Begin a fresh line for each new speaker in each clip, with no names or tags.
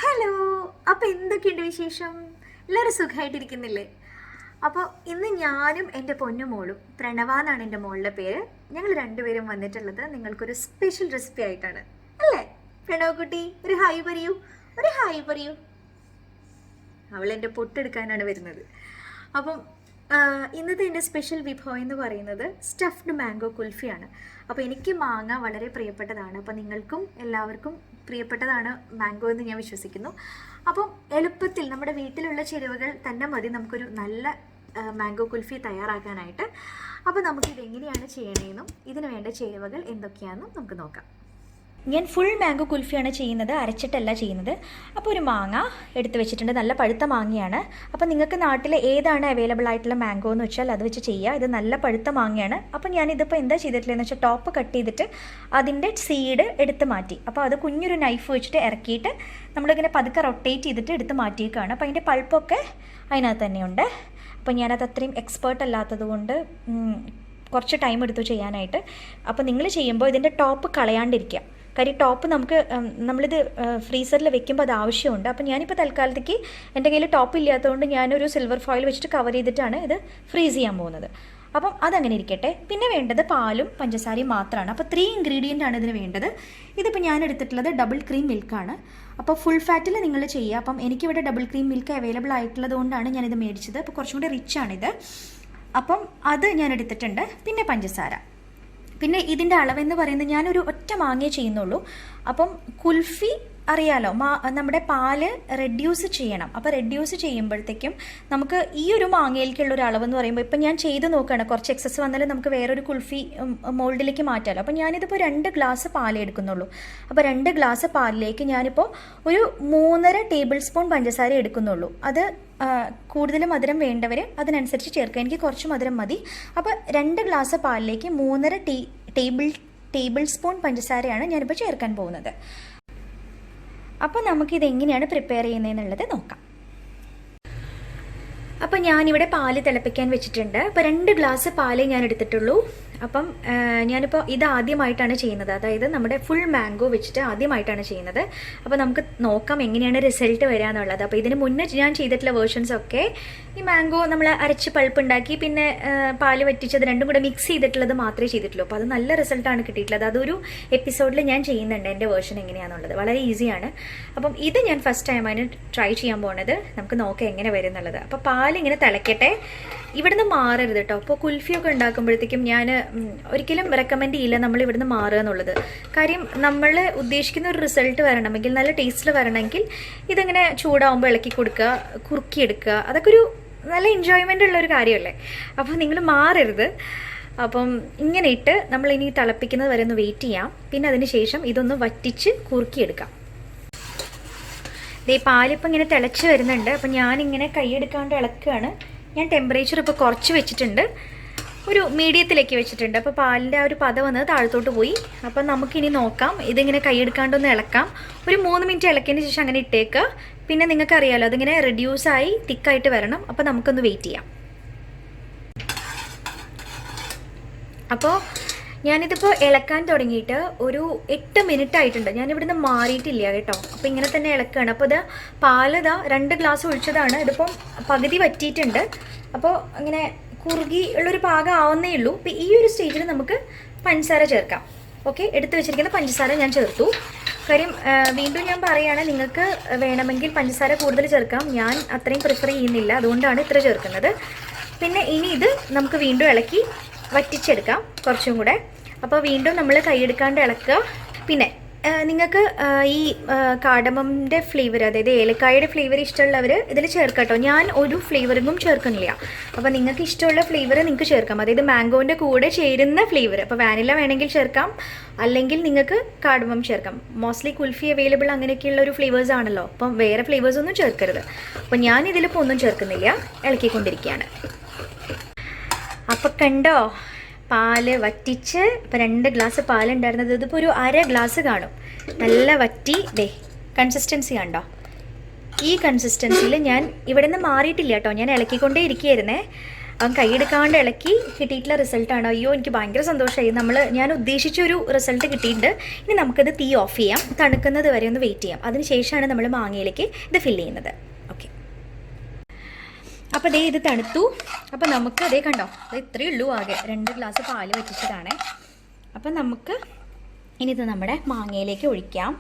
Hello. അപ്പോൾ എന്തൊക്കെയുണ്ട് വിശേഷം? എല്ലാവരും സുഖമായിട്ടിരിക്കുന്നില്ലേ? അപ്പോൾ ഇന്ന് ഞാനും എൻ്റെ പൊന്നുമോളും, പ്രണവ എന്നാണ് എൻ്റെ മോളുടെ പേര്, ഞങ്ങൾ രണ്ടുപേരും വന്നിട്ടുള്ളത് നിങ്ങൾക്കൊരു സ്പെഷ്യൽ റെസിപ്പി ആയിട്ടാണ്. അല്ലേ പ്രണവ് കുട്ടി? ഒരു ഹായ് പറയൂ, ഒരു ഹായ് പറയൂ. അവൾ എൻ്റെ പൊട്ടെടുക്കാനാണ് വരുന്നത്. അപ്പം ഇന്നത്തെ എൻ്റെ സ്പെഷ്യൽ വിഭവം എന്ന് പറയുന്നത് സ്റ്റഫ്ഡ് മാംഗോ കുൽഫിയാണ്. അപ്പോൾ എനിക്ക് മാങ്ങ വളരെ പ്രിയപ്പെട്ടതാണ്, അപ്പോൾ നിങ്ങൾക്കും എല്ലാവർക്കും പ്രിയപ്പെട്ടതാണ് മാംഗോ എന്ന് ഞാൻ വിശ്വസിക്കുന്നു. അപ്പം എളുപ്പത്തിൽ നമ്മുടെ വീട്ടിലുള്ള ചേരുവകൾ തന്നെ മതി നമുക്കൊരു നല്ല മാംഗോ കുൽഫി തയ്യാറാക്കാനായിട്ട്. അപ്പോൾ നമുക്കിത് എങ്ങനെയാണ് ചെയ്യണതെന്നും ഇതിന് വേണ്ട ചേരുവകൾ എന്തൊക്കെയാണെന്നും നമുക്ക് നോക്കാം. ഞാൻ ഫുൾ മാംഗോ കുൽഫിയാണ് ചെയ്യുന്നത്, അരച്ചിട്ടല്ല ചെയ്യുന്നത്. അപ്പോൾ ഒരു മാങ്ങ എടുത്ത് വെച്ചിട്ടുണ്ട്, നല്ല പഴുത്ത മാങ്ങയാണ്. അപ്പോൾ നിങ്ങൾക്ക് നാട്ടിൽ ഏതാണ് അവൈലബിൾ ആയിട്ടുള്ള മാംഗോ എന്ന് വെച്ചാൽ അത് വെച്ച് ചെയ്യുക. ഇത് നല്ല പഴുത്ത മാങ്ങയാണ്. അപ്പോൾ ഞാനിതിപ്പോൾ എന്താ ചെയ്തിട്ടില്ലെന്ന് വെച്ചാൽ ടോപ്പ് കട്ട് ചെയ്തിട്ട് അതിൻ്റെ സീഡ് എടുത്ത് മാറ്റി. അപ്പോൾ അത് കുഞ്ഞൊരു നൈഫ് വെച്ചിട്ട് ഇറക്കിയിട്ട് നമ്മളിങ്ങനെ പതുക്കെ റൊട്ടേറ്റ് ചെയ്തിട്ട് എടുത്ത് മാറ്റിയേക്കാണ്. അപ്പോൾ അതിൻ്റെ പൾപ്പൊക്കെ അതിനകത്ത് തന്നെയുണ്ട്. അപ്പോൾ ഞാനത് അത്രയും എക്സ്പേർട്ട് അല്ലാത്തത് കൊണ്ട് കുറച്ച് ടൈം എടുത്തു ചെയ്യാനായിട്ട്. അപ്പോൾ നിങ്ങൾ ചെയ്യുമ്പോൾ ഇതിൻ്റെ ടോപ്പ് കളയാണ്ടിരിക്കുക. കാര്യം ടോപ്പ് നമ്മളിത് ഫ്രീസറിൽ വെക്കുമ്പോൾ അത് ആവശ്യമുണ്ട്. അപ്പോൾ ഞാനിപ്പോൾ തൽക്കാലത്തേക്ക് എൻ്റെ കയ്യിൽ ടോപ്പ് ഇല്ലാത്തതുകൊണ്ട് ഞാനൊരു സിൽവർ ഫോയിൽ വെച്ചിട്ട് കവർ ചെയ്തിട്ടാണ് ഇത് ഫ്രീസ് ചെയ്യാൻ പോകുന്നത്. അപ്പം അതങ്ങനെ ഇരിക്കട്ടെ. പിന്നെ വേണ്ടത് പാലും പഞ്ചസാരയും മാത്രമാണ്. അപ്പോൾ 3 ഇൻഗ്രീഡിയൻ്റ് ആണ് ഇതിന് വേണ്ടത്. ഇതിപ്പോൾ ഞാൻ എടുത്തിട്ടുള്ളത് ഡബിൾ ക്രീം മിൽക്കാണ്. അപ്പോൾ ഫുൾ ഫാറ്റിൽ നിങ്ങൾ ചെയ്യുക. അപ്പം എനിക്കിവിടെ ഡബിൾ ക്രീം മിൽക്ക് അവൈലബിൾ ആയിട്ടുള്ളത് കൊണ്ടാണ് ഞാനിത് മേടിച്ചത്. അപ്പോൾ കുറച്ചും കൂടി റിച്ചാണിത്. അപ്പം അത് ഞാൻ എടുത്തിട്ടുണ്ട്. പിന്നെ പഞ്ചസാര. പിന്നെ ഇതിൻ്റെ അളവെന്ന് പറയുന്നത് ഞാനൊരു ഒറ്റ മാങ്ങേ ചെയ്യുന്നുള്ളൂ. അപ്പം കുൽഫി അറിയാലോ, നമ്മുടെ പാല് റെഡ്യൂസ് ചെയ്യണം. അപ്പോൾ റെഡ്യൂസ് ചെയ്യുമ്പോഴത്തേക്കും നമുക്ക് ഈ ഒരു മാങ്ങയിലേക്കുള്ള ഒരു അളവെന്ന് പറയുമ്പോൾ ഇപ്പം ഞാൻ ചെയ്ത് നോക്കുകയാണ്. കുറച്ച് എക്സസ് വന്നാലും നമുക്ക് വേറൊരു കുൽഫി മോൾഡിലേക്ക് മാറ്റാമല്ലോ. അപ്പോൾ ഞാനിതിപ്പോൾ 2 ഗ്ലാസ് പാലേ എടുക്കുന്നുള്ളൂ. അപ്പോൾ 2 ഗ്ലാസ് പാലിലേക്ക് ഞാനിപ്പോൾ ഒരു 3.5 ടേബിൾ സ്പൂൺ പഞ്ചസാര എടുക്കുന്നുള്ളൂ. അത് കൂടുതൽ മധുരം വേണ്ടവർ അതിനനുസരിച്ച് ചേർക്കുക. എനിക്ക് കുറച്ച് മധുരം മതി. അപ്പോൾ 2 ഗ്ലാസ് പാലിലേക്ക് 3.5 ടേബിൾ സ്പൂൺ പഞ്ചസാരയാണ് ഞാനിപ്പോൾ ചേർക്കാൻ പോകുന്നത്. അപ്പോൾ നമുക്കിതെങ്ങനെയാണ് പ്രിപ്പയർ ചെയ്യുന്നതെന്നുള്ളത് നോക്കാം. അപ്പോൾ ഞാനിവിടെ പാല് തിളപ്പിക്കാൻ വെച്ചിട്ടുണ്ട്. അപ്പോൾ 2 ഗ്ലാസ് പാലേ ഞാൻ എടുത്തിട്ടുള്ളൂ. അപ്പം ഞാനിപ്പോൾ ഇത് ആദ്യമായിട്ടാണ് ചെയ്യുന്നത്, അതായത് നമ്മുടെ ഫുൾ മാംഗോ വെച്ചിട്ട് ആദ്യമായിട്ടാണ് ചെയ്യുന്നത്. അപ്പോൾ നമുക്ക് നോക്കാം എങ്ങനെയാണ് റിസൾട്ട് വരിക എന്നുള്ളത്. അപ്പോൾ ഇതിന് മുന്നേ ഞാൻ ചെയ്തിട്ടുള്ള വേർഷൻസൊക്കെ ഈ മാംഗോ നമ്മൾ അരച്ച് പൾപ്പ് ഉണ്ടാക്കി പിന്നെ പാല് വറ്റിച്ചത് രണ്ടും കൂടെ മിക്സ് ചെയ്തിട്ടുള്ളത് മാത്രമേ ചെയ്തിട്ടുള്ളൂ. അപ്പോൾ അത് നല്ല റിസൾട്ടാണ് കിട്ടിയിട്ടുള്ളത്. അതൊരു എപ്പിസോഡിൽ ഞാൻ ചെയ്യുന്നുണ്ട് എൻ്റെ വേർഷൻ എങ്ങനെയാണെന്നുള്ളത്. വളരെ ഈസിയാണ്. അപ്പം ഇത് ഞാൻ ഫസ്റ്റ് ടൈമാണ് ട്രൈ ചെയ്യാൻ പോകുന്നത്. നമുക്ക് നോക്കാം എങ്ങനെ വരും എന്നുള്ളത്. അപ്പോൾ പാലിങ്ങനെ തിളയ്ക്കട്ടെ, ഇവിടുന്ന് മാറരുത് കേട്ടോ. അപ്പോൾ കുൽഫിയൊക്കെ ഉണ്ടാക്കുമ്പോഴത്തേക്കും ഞാൻ ഒരിക്കലും റെക്കമെൻഡ് ചെയ്യില്ല നമ്മൾ ഇവിടുന്ന് മാറുക എന്നുള്ളത്. കാര്യം നമ്മൾ ഉദ്ദേശിക്കുന്ന ഒരു റിസൾട്ട് വരണമെങ്കിൽ, നല്ല ടേസ്റ്റിൽ വരണമെങ്കിൽ ഇതിങ്ങനെ ചൂടാവുമ്പോൾ ഇളക്കി കൊടുക്കുക, കുറുക്കിയെടുക്കുക, അതൊക്കെ ഒരു നല്ല എൻജോയ്മെൻ്റ് ഉള്ളൊരു കാര്യമല്ലേ. അപ്പോൾ നിങ്ങൾ മാറരുത്. അപ്പം ഇങ്ങനെ ഇട്ട് നമ്മളിനി തിളപ്പിക്കുന്നത് വരെ ഒന്ന് വെയിറ്റ് ചെയ്യാം. പിന്നെ അതിന് ശേഷം ഇതൊന്ന് വറ്റിച്ച് കുറുക്കിയെടുക്കാം. ദേ പാലിപ്പം ഇങ്ങനെ തിളച്ച് വരുന്നുണ്ട്. അപ്പം ഞാനിങ്ങനെ കൈയെടുക്കാണ്ട് ഇളക്കുകയാണ്. ഞാൻ ടെമ്പറേച്ചർ ഇപ്പോൾ കുറച്ച് വെച്ചിട്ടുണ്ട്, ഒരു മീഡിയത്തിലേക്ക് വെച്ചിട്ടുണ്ട്. അപ്പോൾ പാലിൻ്റെ ആ ഒരു പത വന്നത് താഴത്തോട്ട് പോയി. അപ്പം നമുക്കിനി നോക്കാം, ഇതിങ്ങനെ കൈയെടുക്കാണ്ടൊന്ന് ഇളക്കാം. ഒരു 3 മിനിറ്റ് ഇളക്കിയതിന് ശേഷം അങ്ങനെ ഇട്ടേക്കുക. പിന്നെ നിങ്ങൾക്കറിയാമല്ലോ അതിങ്ങനെ റെഡ്യൂസായി തിക്കായിട്ട് വരണം. അപ്പോൾ നമുക്കൊന്ന് വെയിറ്റ് ചെയ്യാം. അപ്പോൾ ഞാനിതിപ്പോൾ ഇളക്കാൻ തുടങ്ങിയിട്ട് ഒരു 8 മിനിറ്റ് ആയിട്ടുണ്ട്. ഞാനിവിടുന്ന് മാറിയിട്ടില്ല കേട്ടോ. അപ്പോൾ ഇങ്ങനെ തന്നെ ഇളക്കുകയാണ്. അപ്പോൾ ഇത് പാലിതാ 2 ഗ്ലാസ് ഒഴിച്ചതാണ്. ഇതിപ്പം പകുതി വറ്റിയിട്ടുണ്ട്. അപ്പോൾ അങ്ങനെ കുറുകി ഉള്ളൊരു പാകം ആവുന്നേ ഉള്ളൂ. അപ്പോൾ ഈ ഒരു സ്റ്റേജിൽ നമുക്ക് പഞ്ചസാര ചേർക്കാം. ഓക്കെ, എടുത്ത് വെച്ചിരിക്കുന്ന പഞ്ചസാര ഞാൻ ചേർത്തു. കാര്യം വീണ്ടും ഞാൻ പറയുകയാണ്, നിങ്ങൾക്ക് വേണമെങ്കിൽ പഞ്ചസാര കൂടുതൽ ചേർക്കാം. ഞാൻ അത്രയും പ്രിഫർ ചെയ്യുന്നില്ല, അതുകൊണ്ടാണ് ഇത്ര ചേർക്കുന്നത്. പിന്നെ ഇനി ഇത് നമുക്ക് വീണ്ടും ഇളക്കി വറ്റിച്ചെടുക്കാം കുറച്ചും കൂടെ. അപ്പോൾ വീണ്ടും നമ്മൾ കൈയെടുക്കാണ്ട് ഇളക്കുക. പിന്നെ നിങ്ങൾക്ക് ഈ കാടമമിൻ്റെ ഫ്ലേവർ, അതായത് ഏലക്കായുടെ ഫ്ലേവർ ഇഷ്ടമുള്ളവർ ഇതിൽ ചേർക്കാം കേട്ടോ. ഞാൻ ഒരു ഫ്ലേവറിങ്ങും ചേർക്കുന്നില്ല. അപ്പോൾ നിങ്ങൾക്ക് ഇഷ്ടമുള്ള ഫ്ലേവർ നിങ്ങൾക്ക് ചേർക്കാം, അതായത് മാംഗോൻ്റെ കൂടെ ചേരുന്ന ഫ്ലേവർ. അപ്പോൾ വാനില വേണമെങ്കിൽ ചേർക്കാം, അല്ലെങ്കിൽ നിങ്ങൾക്ക് കാടമം ചേർക്കാം. മോസ്റ്റ്ലി കുൽഫി അവൈലബിൾ അങ്ങനെയൊക്കെയുള്ള ഒരു ഫ്ലേവേഴ്സ് ആണല്ലോ. അപ്പം വേറെ ഫ്ലേവേഴ്സൊന്നും ചേർക്കരുത്. അപ്പോൾ ഞാൻ ഇതിലിപ്പോൾ ഒന്നും ചേർക്കുന്നില്ല, ഇളക്കിക്കൊണ്ടിരിക്കുകയാണ്. അപ്പം കണ്ടോ, പാല് വറ്റിച്ച് ഇപ്പോൾ 2 ഗ്ലാസ് പാലുണ്ടായിരുന്നത് ഇതിപ്പോൾ ഒരു 1/2 ഗ്ലാസ് കാണും. നല്ല വറ്റി. ദേ കൺസിസ്റ്റൻസി കണ്ടോ, ഈ കൺസിസ്റ്റൻസിയിൽ ഞാൻ ഇവിടെ നിന്ന് മാറിയിട്ടില്ല കേട്ടോ. ഞാൻ ഇളക്കിക്കൊണ്ടേ ഇരിക്കുകയായിരുന്നേ. അവൻ കൈയെടുക്കാണ്ട് ഇളക്കി കിട്ടിയിട്ടുള്ള റിസൾട്ടാണ്. അയ്യോ എനിക്ക് ഭയങ്കര സന്തോഷമായി. ഞാൻ ഉദ്ദേശിച്ചൊരു റിസൾട്ട് കിട്ടിയിട്ടുണ്ട്. ഇനി നമുക്കത് തീ ഓഫ് ചെയ്യാം, തണുക്കുന്നത് വരെ ഒന്ന് വെയിറ്റ് ചെയ്യാം. അതിന് ശേഷമാണ് നമ്മൾ മാങ്ങയിലേക്ക് ഇത് ഫില്ല് ചെയ്യുന്നത്. ഓക്കെ, അപ്പോൾ ദേ ഇത് തണുത്തു. അപ്പോൾ നമുക്ക് അതേ കണ്ടോ, അത് ഇത്രയേ ഉള്ളൂ. ആകെ 2 ഗ്ലാസ് പാല് വെച്ചിട്ടതാണ്. അപ്പം നമുക്ക് ഇനി ഇത് നമ്മുടെ മാങ്ങയിലേക്ക് ഒഴിക്കാം.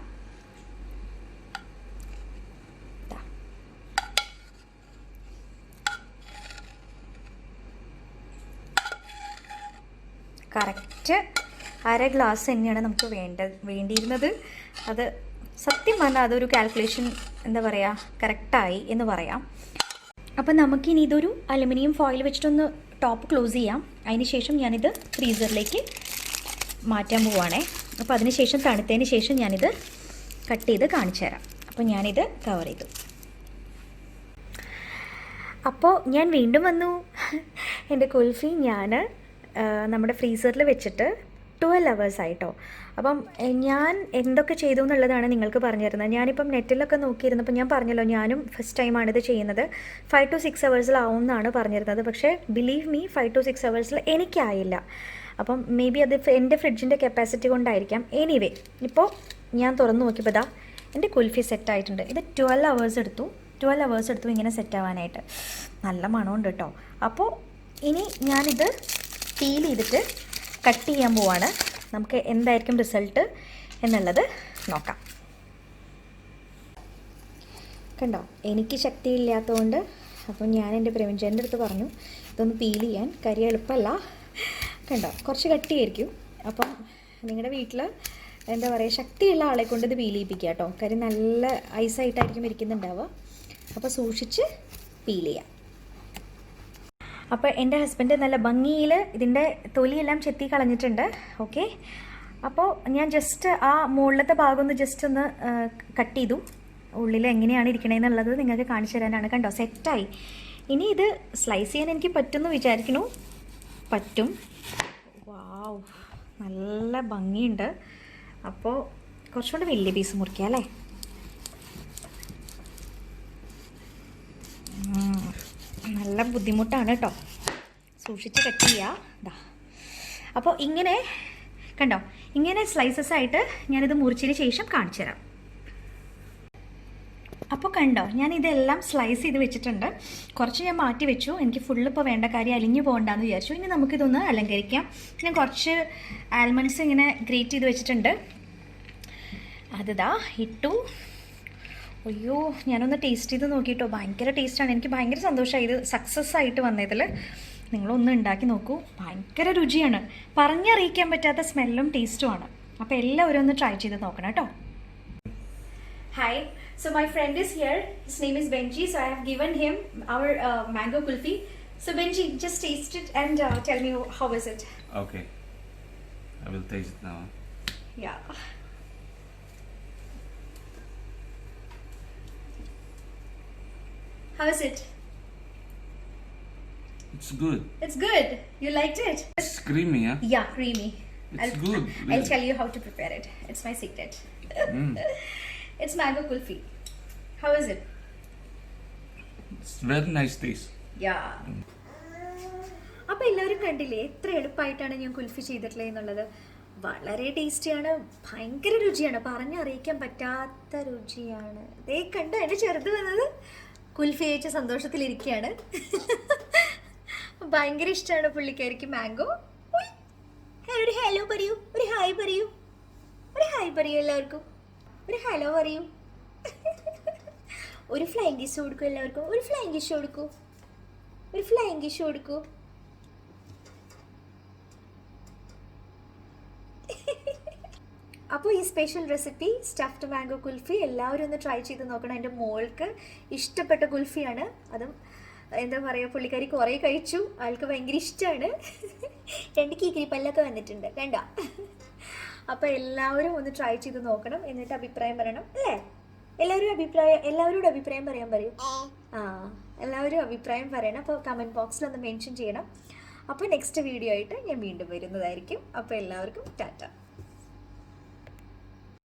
കറക്റ്റ് 1/2 ഗ്ലാസ് തന്നെയാണ് നമുക്ക് വേണ്ടിയിരുന്നത്. അത് സത്യം പറഞ്ഞാൽ അതൊരു കാൽക്കുലേഷൻ എന്താ പറയുക, കറക്റ്റായി എന്ന് പറയാം. അപ്പം നമുക്കിനി ഇതൊരു അലുമിനിയം ഫോയിൽ വെച്ചിട്ടൊന്ന് ടോപ്പ് ക്ലോസ് ചെയ്യാം. അതിന് ശേഷം ഞാനിത് ഫ്രീസറിലേക്ക് മാറ്റാൻ പോവുകയാണേ. അപ്പോൾ അതിന് ശേഷം തണുത്തതിന് ശേഷം ഞാനിത് കട്ട് ചെയ്ത് കാണിച്ചു തരാം. അപ്പോൾ ഞാനിത് കവർ ചെയ്തു. അപ്പോൾ ഞാൻ വീണ്ടും വന്നു. എൻ്റെ കുൽഫി ഞാൻ നമ്മുടെ ഫ്രീസറിൽ വെച്ചിട്ട് 12 hours ആയിട്ടോ. അപ്പം ഞാൻ എന്തൊക്കെ ചെയ്തു എന്നുള്ളതാണ് നിങ്ങൾക്ക് പറഞ്ഞു തരുന്നത്. ഞാനിപ്പം നെറ്റിലൊക്കെ നോക്കിയിരുന്നപ്പോൾ ഞാൻ പറഞ്ഞല്ലോ, ഞാനും ഫസ്റ്റ് ടൈമാണിത് ചെയ്യുന്നത്. 5 to 6 hours എന്നാണ് പറഞ്ഞിരുന്നത്. പക്ഷേ ബിലീവ് മീ, 5 to 6 hours എനിക്കായില്ല. അപ്പം മേ ബി അത് എൻ്റെ ഫ്രിഡ്ജിൻ്റെ കപ്പാസിറ്റി കൊണ്ടായിരിക്കാം. എനിവേ, ഇപ്പോൾ ഞാൻ തുറന്നു നോക്കിയപ്പോൾ ഇതാ എൻ്റെ കുൽഫി സെറ്റായിട്ടുണ്ട്. ഇത് 12 hours എടുത്തു. 12 hours എടുത്തു ഇങ്ങനെ സെറ്റാവാനായിട്ട്. നല്ല മണമുണ്ട് കേട്ടോ. അപ്പോൾ ഇനി ഞാനിത് പീൽ ചെയ്തിട്ട് കട്ട് ചെയ്യാൻ പോവാണ്. നമുക്ക് എന്തായിരിക്കും റിസൾട്ട് എന്നുള്ളത് നോക്കാം. കണ്ടോ, എനിക്ക് ശക്തിയില്ലാത്തതുകൊണ്ട് അപ്പം ഞാൻ എൻ്റെ പ്രവീൺചേട്ടൻ്റെ അടുത്ത് പറഞ്ഞു ഇതൊന്ന് പീൽ ചെയ്യാൻ. കാര്യം എളുപ്പമല്ല. കണ്ടോ, കുറച്ച് കട്ടിയായിരിക്കും. അപ്പം നിങ്ങളുടെ വീട്ടിൽ എന്താ പറയുക, ശക്തിയുള്ള ആളെ കൊണ്ട് ഇത് പീൽ ചെയ്യിപ്പിക്കുക കേട്ടോ. കാര്യം നല്ല ഐസായിട്ടായിരിക്കും ഇരിക്കുന്നുണ്ടാവുക. അപ്പോൾ സൂക്ഷിച്ച് പീൽ ചെയ്യാം. അപ്പോൾ എൻ്റെ ഹസ്ബൻഡ് നല്ല ഭംഗിയിൽ ഇതിൻ്റെ തൊലിയെല്ലാം ചെത്തി കളഞ്ഞിട്ടുണ്ട്. ഓക്കെ, അപ്പോൾ ഞാൻ ജസ്റ്റ് ആ മുകളിലത്തെ ഭാഗം ഒന്ന് ജസ്റ്റ് ഒന്ന് കട്ട് ചെയ്തു. ഉള്ളിൽ എങ്ങനെയാണ് ഇരിക്കണേന്നുള്ളത് നിങ്ങൾക്ക് കാണിച്ചു തരാനാണ്. കണ്ടോ, സെറ്റായി. ഇനി ഇത് സ്ലൈസ് ചെയ്യാൻ എനിക്ക് പറ്റുമെന്ന് വിചാരിക്കുന്നു. പറ്റും. വാവ്, നല്ല ഭംഗിയുണ്ട്. അപ്പോൾ കുറച്ചുകൂടി വലിയ പീസ് മുറിക്കാം അല്ലേ. നല്ല ബുദ്ധിമുട്ടാണ് കേട്ടോ, സൂക്ഷിച്ച് കട്ട് ചെയ്യുക. അപ്പോൾ ഇങ്ങനെ കണ്ടോ, ഇങ്ങനെ സ്ലൈസസ് ആയിട്ട് ഞാനിത് മുറിച്ചതിന് ശേഷം കാണിച്ചു തരാം. അപ്പോൾ കണ്ടോ, ഞാൻ ഇതെല്ലാം സ്ലൈസ് ചെയ്ത് വെച്ചിട്ടുണ്ട്. കുറച്ച് ഞാൻ മാറ്റി വെച്ചു. എനിക്ക് ഫുള്ള് ഇപ്പോൾ വേണ്ട, കാര്യം അലിഞ്ഞു പോകണ്ടെന്ന് വിചാരിച്ചു. ഇനി നമുക്കിതൊന്ന് അലങ്കരിക്കാം. ഞാൻ കുറച്ച് ആൽമണ്ട്സ് ഇങ്ങനെ ഗ്രേറ്റ് ചെയ്ത് വെച്ചിട്ടുണ്ട്. അതിതാ ഇട്ടു. അയ്യോ, ഞാനൊന്ന് ടേസ്റ്റ് ചെയ്ത് നോക്കിയിട്ടോ, ഭയങ്കര ടേസ്റ്റാണ്. എനിക്ക് ഭയങ്കര സന്തോഷമായി ഇത് സക്സസ് ആയിട്ട് വന്നതിൽ. നിങ്ങളൊന്ന് ഉണ്ടാക്കി നോക്കൂ, ഭയങ്കര രുചിയാണ്. പറഞ്ഞറിയിക്കാൻ പറ്റാത്ത സ്മെല്ലും ടേസ്റ്റുമാണ്. അപ്പോൾ എല്ലാവരും ഒന്ന് ട്രൈ ചെയ്ത് നോക്കണം കേട്ടോ. Hi, so my friend is here. His name is Benji. So I have given him our mango kulfi. So Benji, just taste it and tell me how is it.
Okay, I will taste it now.
Yeah. How is it?
It's good.
It's good. You liked it?
It's creamy, huh?
Yeah, creamy.
It's good. Really.
I'll tell you how to prepare it. It's my secret. It's mango kulfi. How is it?
It's very nice taste.
Yeah. അപ്പോൾ എല്ലാവരും കണ്ടില്ലേ എത്ര എളുപ്പമായിട്ടാണ് ഞാൻ കുൽഫി ചെയ്തിട്ടുള്ളത് എന്നുള്ളത്. വളരെ ടേസ്റ്റിയാണ്, ഭയങ്കര രുചിയാണ്, പറഞ്ഞറിയിക്കാൻ പറ്റാത്ത രുചിയാണ്. ദേ കണ്ടോ, എൻ്റെ ചെറുത് വന്നത് കുൽഫി കഴിച്ച സന്തോഷത്തിലിരിക്കുകയാണ്. ഭയങ്കര ഇഷ്ടമാണ് പുള്ളിക്കാരിക്ക് മാംഗോ. ഒരു ഹലോ പറയൂ, ഒരു ഹായ് പറയൂ, ഒരു ഹായ് പറയൂ, എല്ലാവർക്കും ഒരു ഹലോ പറയൂ. ഒരു ഫ്ലൈങ് കിസ് കൊടുക്കൂ എല്ലാവർക്കും. ഒരു ഫ്ലൈങ് കിസ് കൊടുക്കൂ, ഒരു ഫ്ലൈങ് കിസ് കൊടുക്കൂ. അപ്പോൾ ഈ special recipe stuffed mango kulfi എല്ലാവരും ഒന്ന് ട്രൈ ചെയ്ത് നോക്കണം. എൻ്റെ മോൾക്ക് ഇഷ്ടപ്പെട്ട കുൽഫിയാണ്. അതും എന്താ പറയുക, പുള്ളിക്കാരി കുറേ കഴിച്ചു, ആൾക്ക് ഭയങ്കര ഇഷ്ടമാണ്. 2 കീക്കിരി പല്ലൊക്കെ വന്നിട്ടുണ്ട് കണ്ടോ. അപ്പോൾ എല്ലാവരും ഒന്ന് ട്രൈ ചെയ്ത് നോക്കണം, എന്നിട്ട് അഭിപ്രായം പറയണം അല്ലേ. എല്ലാവരോടും അഭിപ്രായം പറയാൻ പറയൂ. എല്ലാവരും അഭിപ്രായം പറയണം. അപ്പോൾ കമൻറ്റ് ബോക്സിൽ ഒന്ന് മെൻഷൻ ചെയ്യണം. അപ്പോൾ നെക്സ്റ്റ് വീഡിയോ ആയിട്ട് ഞാൻ വീണ്ടും വരുന്നതായിരിക്കും. അപ്പോൾ എല്ലാവർക്കും ടാറ്റ.